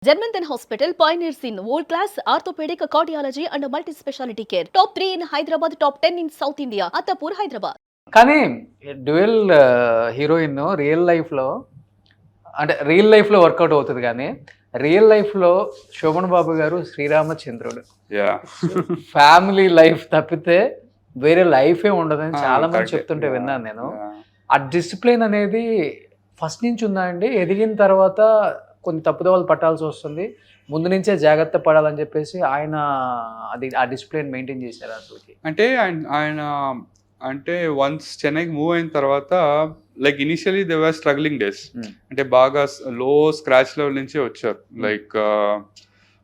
Germanton Hospital pioneers in world-class orthopedic cardiology and multi-specialty care. Top 3 in Hyderabad, top 10 in South India. Attapur, Hyderabad. కానీ dual heroine real లైఫ్లో work out అవుతుంది, కానీ real లైఫ్లో శోభన్ బాబు గారు శ్రీరామచంద్రుడు. Family life తప్పితే వేరే లైఫే ఉండదని చాలా మంది చెప్తుంటే విన్నాను నేను. ఆ డిసిప్లిన్ అనేది ఫస్ట్ నుంచి ఉందా అండి? ఎదిగిన తర్వాత కొన్ని తప్పుదోవలు పట్టాల్సి వస్తుంది, ముందు నుంచే జాగ్రత్త పడాలని చెప్పేసి ఆయన ఆ డిసిప్లిన్ మెయింటైన్ చేశారు అసలుకి. అంటే అంటే వన్స్ చెన్నైకి మూవ్ అయిన తర్వాత like initially they were struggling days. అంటే బాగా లో స్క్రాచ్ లెవెల్ నుంచే వచ్చారు. లైక్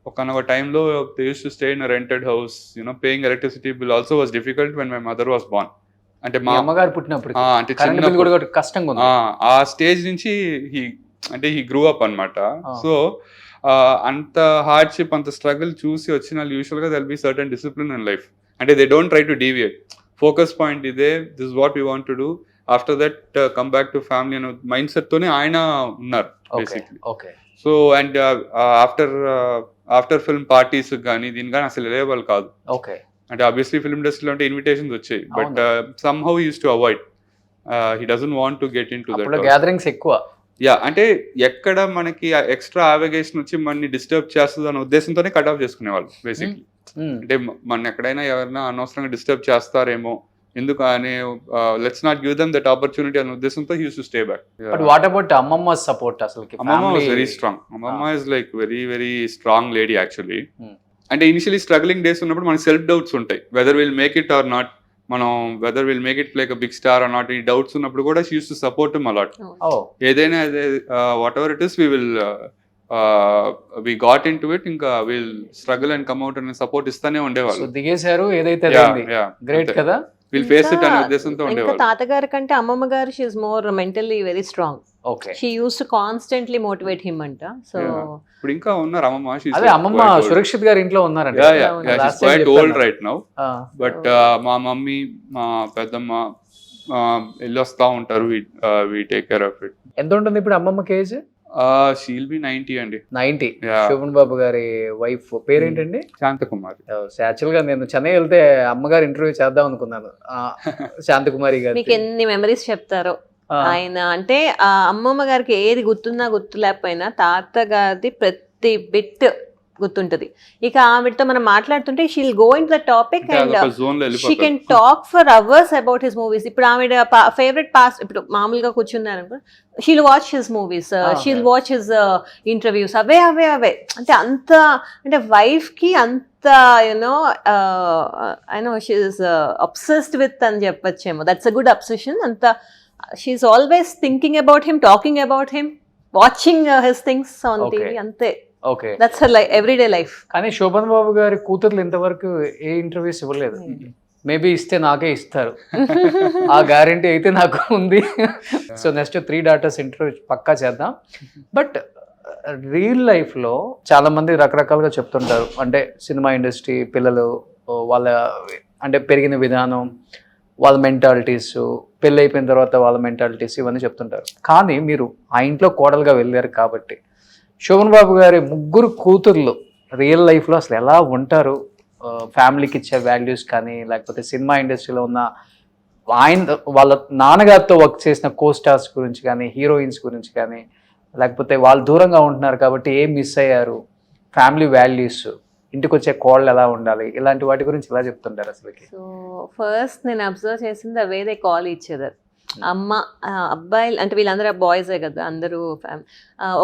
ఒకనొక టైంలో they use to stay in rented house, paying electricity bill also was difficult when my mother was Born. అంటే మా అమ్మగారు పుట్టినప్పుడు అంటే చిన్న కష్టంగా ఉంది. ఆ స్టేజ్ నుంచి హీ గ్రూ అప్ అనమాట. సో అంత హార్డ్షిప్, అంత స్ట్రగుల్ చూసి వచ్చిన వాళ్ళు యూజువల్గా they'll be certain discipline in life. అంటే they don't try to deviate. Focus point ఇదే, this what we want to do, after that come back to family అనే మైండ్ సెట్ తోనే ఆయన ఉన్నారు basically. So and after film parties కానీ దీని కానీ అసలు వెళ్ళేవాళ్ళు కాదు. అంటే ఆబ్వియస్లీ ఫిల్మ్ ఇండస్ట్రీలో అంటే ఇన్విటేషన్స్ వచ్చాయి, but some how use to avoid. He doesn't want to get in to that. Gatherings ఎక్కువ. అంటే ఎక్కడ మనకి ఎక్స్ట్రా ఆవేగేషన్ వచ్చి మనని డిస్టర్బ్ చేస్తుంది అనే ఉద్దేశంతోనే కట్ ఆఫ్ చేసుకునేవాళ్ళు బేసిక్లీ. అంటే మన ఎక్కడైనా ఎవరైనా అనవసరంగా డిస్టర్బ్ చేస్తారేమో, ఎందుకు అని let's not give them that opportunity అనే ఉద్దేశంతో he use to stay back. But what about అమ్మమ్మ సపోర్ట్? అసలు అమ్మమ్మ వాస్ వెరీ స్ట్రాంగ్. అమ్మమ్మ is like very very strong lady actually. అంటే ఇనిషియలీ స్ట్రగ్లింగ్ డేస్ ఉన్నప్పుడు మనకి సెల్ఫ్ డౌట్స్ ఉంటాయి, whether will make it or not, మనం whether will make it like a big star or not, ఈ doubts ఉన్నప్పుడు కూడా she used to support him a lot. ఏదైనా what ever it is we got into it, ఇంకా we'll struggle and come out అనే support ఇస్తానే ఉండేవాళ్ళు. దిగేశారు ఏదైతే. Great కదా, we'll face it అనే ఉద్దేశంతో ఉండేవాళ్ళు. తాతగారి కంటే అమ్మమ్మ గారు she is more mentally very strong. She used to constantly motivate him అంట. సో ఇప్పుడు ఇంకా ఉన్నారు అమ్మమ్మ. అదే అమ్మమ్మ సురక్షిత్ గారి ఇంట్లో ఉన్నారండి. She's quite old right now, but మా మమ్మీ, మా పెద్దమ్మ వెళ్ళొస్తా ఉంటారు. we take care of it. ఎంత ఉంటుంది ఇప్పుడు అమ్మమ్మకి ఏజ్? షీల్ బి 90 అండి. 90. శోభన్ బాబు గారి వైఫ్ పేరేంటండి? శాంతకుమారి. యాక్చువల్ గా నేను చెన్నై వెళ్తే అమ్మగారు ఇంటర్వ్యూ చేద్దాం అనుకున్నాను. శాంతకుమారి గారు మీకు ఎన్ని మెమరీస్ చెప్తారో ఆయన. అంటే ఆ అమ్మమ్మ గారికి ఏది గుర్తున్నా గుర్తు లేకపోయినా తాతగారిది ప్రతి బిట్ గుర్తుంటది. ఇక ఆవిడతో మనం మాట్లాడుతుంటే she'll go in the topic and she can talk for hours about his movies. ఇప్పుడు ఆవిడ ఫేవరెట్ పాస్ట్, ఇప్పుడు మామూలుగా కూర్చున్నారు అనుకో, she'll watch his movies, she'll watch his interviews, అవే అవే అవే. అంటే అంత, అంటే వైఫ్ కి అంత you know I know she is obsessed with అని చెప్పొచ్చేమో. That's a good obsession. అంత she's always thinking about him, talking about him, watching his things on TV. అంతే. That's her everyday life. కానీ శోభన్ బాబు గారి కూతుర్లు ఇంతవరకు ఏ ఇంటర్వ్యూస్ ఇవ్వలేదు. మేబీ ఇస్తే నాకే ఇస్తారు, ఆ గ్యారంటీ అయితే నాకు ఉంది. సో నెక్స్ట్ 3 daughters ఇంటర్వ్యూ పక్కా చేద్దాం. బట్ రియల్ లైఫ్లో చాలా మంది రకరకాలుగా చెప్తుంటారు. అంటే సినిమా ఇండస్ట్రీ పిల్లలు వాళ్ళ అంటే పెరిగిన విధానం, వాళ్ళ మెంటాలిటీస్, పెళ్ళి అయిపోయిన తర్వాత వాళ్ళ మెంటాలిటీస్, ఇవన్నీ చెప్తుంటారు. కానీ మీరు ఆ ఇంట్లో కోడలుగా వెళ్ళారు కాబట్టి శోభన్ బాబు గారి 3 కూతుర్లు రియల్ లైఫ్లో అసలు ఎలా ఉంటారు, ఫ్యామిలీకి ఇచ్చే వాల్యూస్ కానీ, లేకపోతే సినిమా ఇండస్ట్రీలో ఉన్న వాళ్ళ నాన్నగారితో వర్క్ చేసిన కోస్టార్స్ గురించి కానీ, హీరోయిన్స్ గురించి కానీ, లేకపోతే వాళ్ళు దూరంగా ఉంటున్నారు కాబట్టి ఏం మిస్ అయ్యారు, ఫ్యామిలీ వాల్యూస్, ఇంటికి వచ్చే కోళ్ళు ఎలా ఉండాలి, ఇలాంటి వాటి గురించి ఎలా చెప్తుంటారు అసలుకి? సో ఫస్ట్ నేను అబ్జర్వ్ చేసింది away they call each other. అమ్మ అబ్బాయిలు అంటే వీళ్ళందరూ బాయ్సే కదా, అందరూ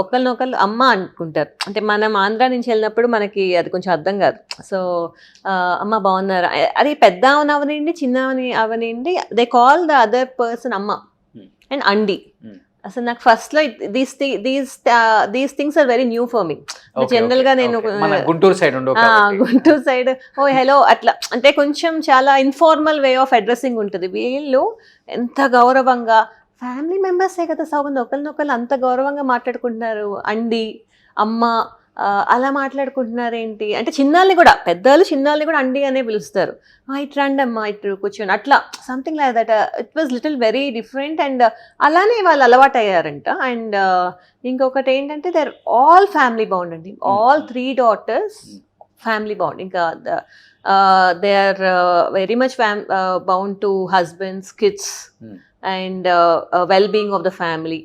ఒకరినొకరు అమ్మ అనుకుంటారు. అంటే మనం ఆంధ్ర నుంచి వెళ్ళినప్పుడు మనకి అది కొంచెం అర్థం కాదు. సో అమ్మ బాగున్నారా, అది పెద్ద అవనండి చిన్న అవనండి, they call the other person అమ్మ అండ్ అండి. అసలు నాకు ఫస్ట్ లో these things are very new for me. General గా నేను గుంటూరు సైడ్ ఓ హలో అట్లా, అంటే కొంచెం చాలా ఇన్ఫార్మల్ వే ఆఫ్ అడ్రస్సింగ్ ఉంటుంది. వీళ్ళు ఎంత గౌరవంగా, ఫ్యామిలీ మెంబర్సే కదా సౌగంధ, ఒకరినొకరు అంత గౌరవంగా మాట్లాడుకుంటున్నారు. అండి, అమ్మ, అలా మాట్లాడుకుంటున్నారేంటి అంటే చిన్నాల్ని కూడా పెద్దలు చిన్నాల్ని కూడా అండి అనే పిలుస్తారు, ఇటు రండి అమ్మా ఇటు కూర్చొని అట్లా something like that. It was little very different and అలానే వాళ్ళు అలవాటు అయ్యారంట. అండ్ ఇంకొకటి ఏంటంటే they are all family bond అండి, ఆల్ 3 daughters ఫ్యామిలీ బాండ్. ఇంకా they are very much bound to husbands, kids and well-being of the family.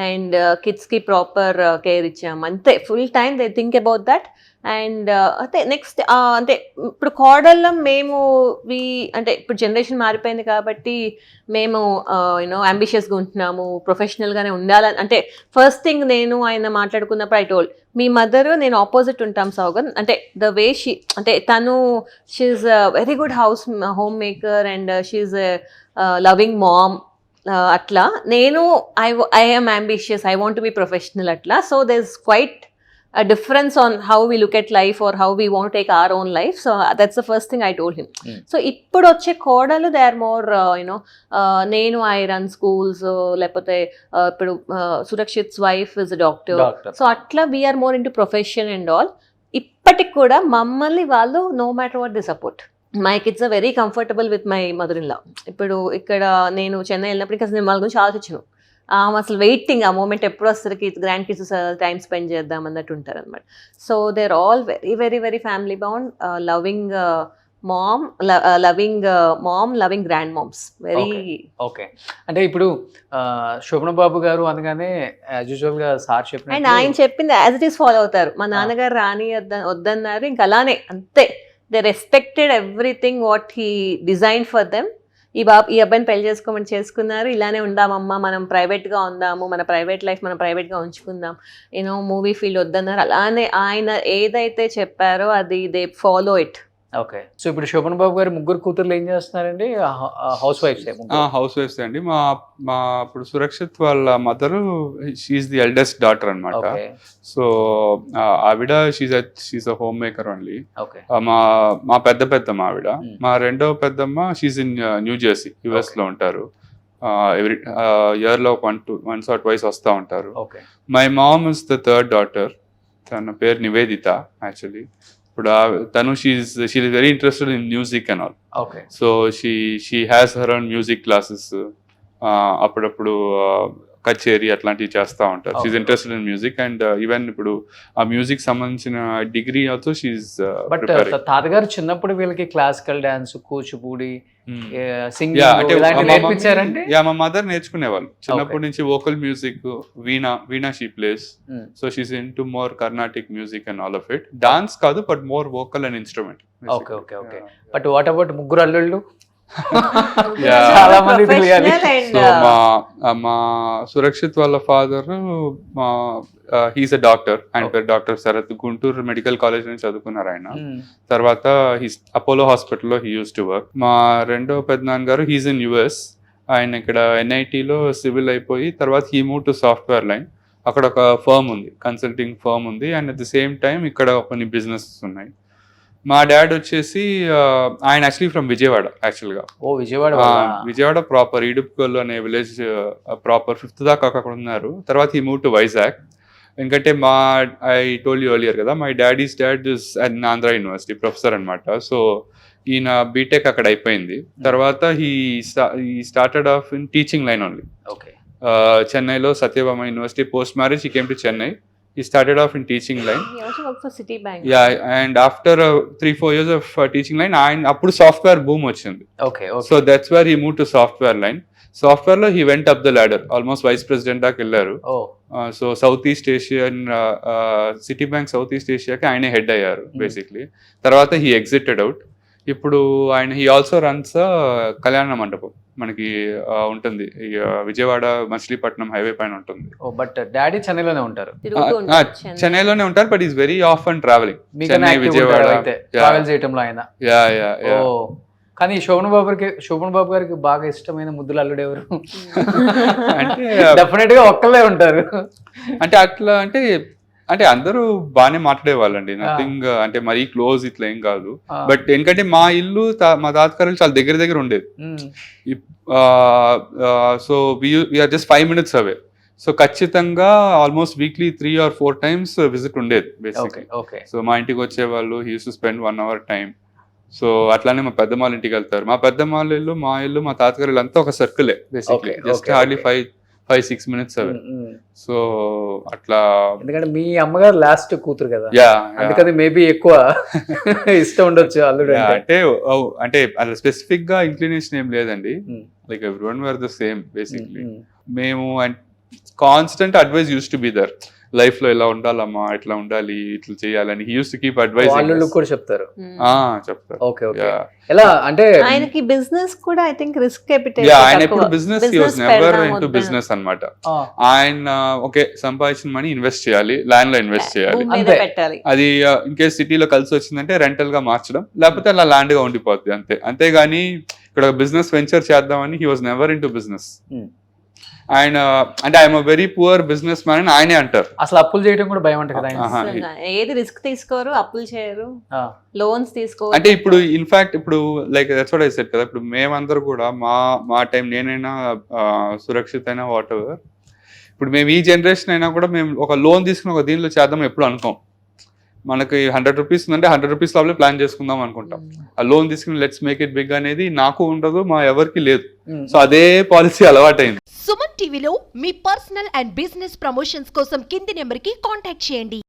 And కిడ్స్కి proper care ఇచ్చాము అంతే, full time they think about that. And అంటే next అంటే ఇప్పుడు కోడళ్ళం మేము అంటే ఇప్పుడు జనరేషన్ మారిపోయింది కాబట్టి మేము అంబిషియస్గా ఉంటున్నాము, ప్రొఫెషనల్గానే ఉండాలని. అంటే ఫస్ట్ థింగ్ నేను ఆయన మాట్లాడుకున్నప్పుడు ఐ టోల్డ్ మీ మదర్ నేను ఆపోజిట్ ఉంటాం సౌగన్, అంటే ద వే షీ అంటే తను she's very good home maker and she's loving mom. అట్లా నేను I am ambitious, I want to be professional అట్లా. So there's quite a difference on how we look at life or how we want to take our own life. So that's the first thing I told him. So ఇప్పుడు వచ్చే కోడలు they are more నేను I run schools, లేకపోతే ఇప్పుడు Surakshit's wife is a doctor. So అట్లా we are more into profession and all. ఇప్పటికి కూడా మమ్మల్ని వాళ్ళు no matter what they support. My kids are very comfortable with my mother in law. ఇప్పుడు ఇక్కడ నేను చెన్నై వెళ్ళినప్పుడు ఇంకా నేను వాళ్ళ గురించి ఆలోచించను, అసలు వెయిటింగ్ ఆ మూమెంట్ ఎప్పుడు వస్తారు, గ్రాండ్ కిడ్స్ టైం స్పెండ్ చేద్దాం అన్నట్టు ఉంటారు అనమాట. So they are all very very very family bond, loving mom, loving grand moms, very. Okay, అంటే ఇప్పుడు శోభన బాబు గారు అనగానే యూజువల్ గా సార్ చెప్పిన అండ్ ఆయన చెప్పింది యాజ్ ఇట్ ఈస్ ఫాలో అవుతారు. మా నాన్నగారు రాని వద్దన్నారు, ఇంకా అలానే అంతే. They respected everything what he design for them. ఈ అబ్బాయిని పెళ్లి చేసుకోమని చేసుకున్నారు, ఇలానే ఉందామమ్మా, మనం ప్రైవేట్గా ఉందాము, మన ప్రైవేట్ లైఫ్ మనం ప్రైవేట్గా ఉంచుకుందాం, మూవీ ఫీల్డ్ వద్దన్నారు. అలానే ఆయన ఏదైతే చెప్పారో అది they follow it. Okay, so ఇప్పుడు శోభన్ బాబు గారి ముగ్గురు కూతుర్లు ఏం చేస్తున్నారండి? హౌస్ వైఫ్స్ అండి. మా ఇప్పుడు సురక్షిత్ వాళ్ళ mother she's the eldest daughter అన్నమాట. సో ఆవిడ she's a home maker only. మా పెద్దమ్మ ఆవిడ. మా రెండవ పెద్దమ్మ she's in New Jersey, US లో ఉంటారు. ఎవ్రీ ఇయర్ లో once or twice వస్తూ ఉంటారు. My mom is the third daughter, తన పేరు నివేదిత యాక్చువల్లీ. ఇప్పుడు తను she is very interested in music and all. So she has her own music classes, అప్పుడప్పుడు కచేరీ అట్లాంటివి చేస్తూ ఉంటారు. She interested in music and even ఇప్పుడు ఆ మ్యూజిక్ సంబంధించిన డిగ్రీ ఆల్సో షీఈ్ ప్రిపేరింగ్. తాతగారు చిన్నప్పుడు వీళ్ళకి క్లాసికల్ డాన్స్, కూచిపూడి, సింగింగ్ నేర్పించారంటే మా మదర్ నేర్చుకునేవాళ్ళు చిన్నప్పటి నుంచి. Vocal music, veena she plays. So she's into more Carnatic music and all of it. Dance కాదు, but more vocal and instrument. Okay. But what about ముగ్గురు అల్లుళ్ళు? చాలా మంది తెలియాలి. సో మా సురక్షిత్ వాళ్ళ ఫాదర్ హీస్ అ డాక్టర్, ఆయన పేరు doctor Sharath. Guntur medical college నుంచి చదువుకున్నారు ఆయన. తర్వాత అపోలో హాస్పిటల్లో హీ యూస్ టు వర్క్. మా రెండో పెద్దనాన్న గారు హీస్ ఇన్ US. ఆయన ఇక్కడ NITలో సివిల్ అయిపోయి తర్వాత he move to software line. అక్కడ ఒక ఫర్మ్ ఉంది, కన్సల్టింగ్ ఫర్మ్ ఉంది. And at the same time ఇక్కడ కొన్ని బిజినెసెస్ ఉన్నాయి. మా డాడ్ వచ్చేసి ఆయన యాక్చువల్లీ ఫ్రమ్ విజయవాడ యాక్చువల్గా. విజయవాడ ప్రాపర్ ఈడుపుకోలు అనే విలేజ్ ప్రాపర్ 5th దాకా అక్కడ ఉన్నారు. తర్వాత ఈ మూవ్ టు వైజాగ్. ఎందుకంటే ఐ టోల్డ్ యూ ఎర్లియర్ కదా, my daddy's dad is at Andhra University professor అనమాట. సో ఈయన బీటెక్ అక్కడ అయిపోయింది. తర్వాత he started off in teaching line only. చెన్నైలో Sathyabama University. Post marriage he came to Chennai. He started off in teaching line. He also worked for Citibank. Yeah, and after 3-4 years of teaching line, appudu software boom ochindi. Okay. So that's where he moved to software line. Software lo he went up the ladder, almost vice president daaka ellaru. So Southeast Asia and Citibank Southeast Asia ki ayane head ayyaru basically. Tarvata he exited out. ఇప్పుడు ఆయన he also runs కళ్యాణ మండపం మనకి ఉంటుంది, Vijayawada Machilipatnam highway పైన ఉంటుంది. But daddy చెన్నైలోనే ఉంటారు. చెన్నైలోనే ఉంటారు, but is very of and travelling. Chennai Vijayawada travel చేయటంలో ఆయన. యా. కానీ శోభన్ బాబు గారికి బాగా ఇష్టమైన ముద్దులు అల్లుడు ఎవరు? అంటే డెఫినెట్ గా ఒక్కళ్ళే ఉంటారు. అంటే అట్లా అంటే అందరూ బాగానే మాట్లాడేవాళ్ళండి. నథింగ్ అంటే మరీ క్లోజ్ ఇట్లా ఏం కాదు. బట్ ఎందుకంటే మా ఇల్లు మా తాతగారు చాలా దగ్గర ఉండేది. సో వీఆర్ జస్ట్ 5 minutes అవే. సో ఖచ్చితంగా almost weekly 3 or 4 times visit ఉండేది ఓకే బేసిక్లీ. ఓకే సో మా ఇంటికి వచ్చేవాళ్ళు, he use to spend 1 hour time. So అట్లానే మా పెద్దమ్మాళ్ళ ఇంటికి వెళ్తారు. మా పెద్దమ్మాళ్ళ ఇల్లు, మా ఇల్లు, మా తాతగారు ఇల్లు అంతా ఒక సర్కిలే basically, Okay, just okay, hardly okay. 5-6 minutes అవే. సో అట్లా ఎందుకంటే మీ అమ్మగారు లాస్ట్ కూతురు కదా, యా అందుకని మేబీ ఎక్కువ ఇష్టం ఉండొచ్చు అల్లుడు అంటే. అంటే అంటే అలా స్పెసిఫిక్ గా ఇంక్లినేషన్ ఏం లేదండి. Mm. Like everyone were the same basically. Mm. మేము constant advice use to be there. Life లో ఇలా ఉండాలమ్మా, ఇట్లా ఉండాలి, ఇట్లా చేయాలని he use to keep advice. వాళ్ళు కూడా చెప్తారు. చెప్తారు. Okay okay. ఎలా అంటే ఆయనకి బిజినెస్ కూడా ఐ థింక్ రిస్క్ క్యాపిటల్ ఆయన ఎప్పుడు business, he was never into business అన్నమాట. ఆయన ఓకే సంపాదించిన మనీ ఇన్వెస్ట్ చేయాలి, ల్యాండ్ లో ఇన్వెస్ట్ చేయాలి, అంతే. పెట్టాలి. అది ఇన్ కేస్ సిటీలో కలిసి వచ్చిందంటే రెంటల్ గా మార్చడం, లేకపోతే అలా ల్యాండ్ గా ఉండిపోద్ది అంతే. అంతేగాని ఇక్కడ బిజినెస్ వెంచర్ చేద్దామని he was never into business. ఆయన అంటే I'm very poor business man అని ఆయనే అంటారు. అసలు అప్పులు చేయడం కూడా భయం అంట కదా ఆయన. ఆహా. ఏది రిస్క్ తీసుకోరు, అప్పులు చేయరు, ఆ. లోన్స్ తీసుకోరు. అంటే ఇప్పుడు ఇన్ఫాక్ట్ ఇప్పుడు like that's what I said కదా, ఇప్పుడు మేమందరూ కూడా మా టైం, నేనైనా సురక్షిత్ అయినా వాట్ ఎవర్, ఇప్పుడు మేము ఈ జనరేషన్ అయినా కూడా మేము ఒక లోన్ తీసుకుని ఒక దీనిలో చేద్దాం ఎప్పుడు అనుకోం. మనకి 100 rupees ఉందంటే 100 rupees లోపలే ప్లాన్ చేసుకుందాం అనుకుంటాం. ఆ లోన్ తీసుకుని లెట్స్ మేక్ ఇట్ బిగ్ అనేది నాకు ఉండదు, మా ఎవరికి లేదు. సో అదే పాలసీ అలవాటైంది. సుమన్ టీవీలో మీ పర్సనల్ అండ్ బిజినెస్ ప్రమోషన్స్ కోసం కింది నెంబర్కి కాంటాక్ట్ చేయండి.